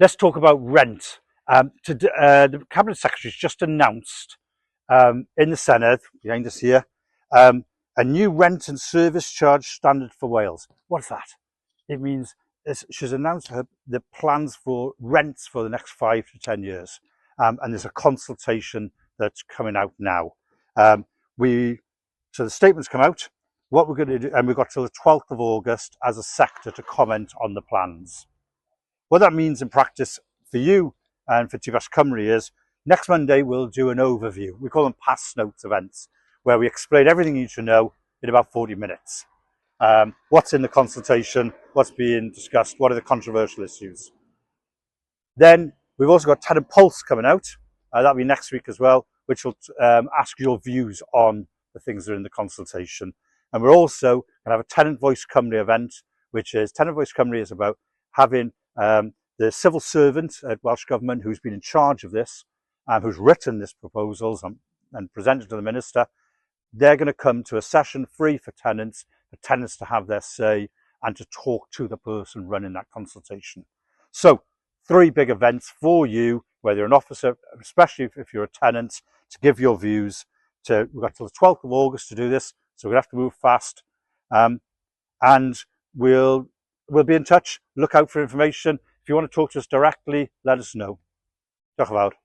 let's talk about rent. The Cabinet Secretary's just announced in the Senedd, behind us here, a new rent and service charge standard for Wales. What's that? It means she's announced the plans for rents for the next 5 to 10 years. And there's a consultation that's coming out now. So the statement's come out. What we're going to do, and we've got till the 12th of August as a sector to comment on the plans. What that means in practice for you and for TVS Cymru is next Monday we'll do an overview. We call them pass notes events, where we explain everything you need to know in about 40 minutes. What's in the consultation, what's being discussed, what are the controversial issues. Then we've also got Tenant Pulse coming out. That'll be next week as well, which will ask your views on the things that are in the consultation. And we're also going to have a Tenant Voice Cymru event, which is Tenant Voice Cymru is about having the civil servant at Welsh Government who's been in charge of this, who's written this proposals and presented to the Minister. They're going to come to a session free for tenants to have their say and to talk to the person running that consultation. So 3 big events for you, whether you're an officer, especially if you're a tenant, to give your views. We've got till the 12th of August to do this, so we're going to have to move fast. And we'll be in touch. Look out for information. If you want to talk to us directly, let us know. Diolch yn fawr.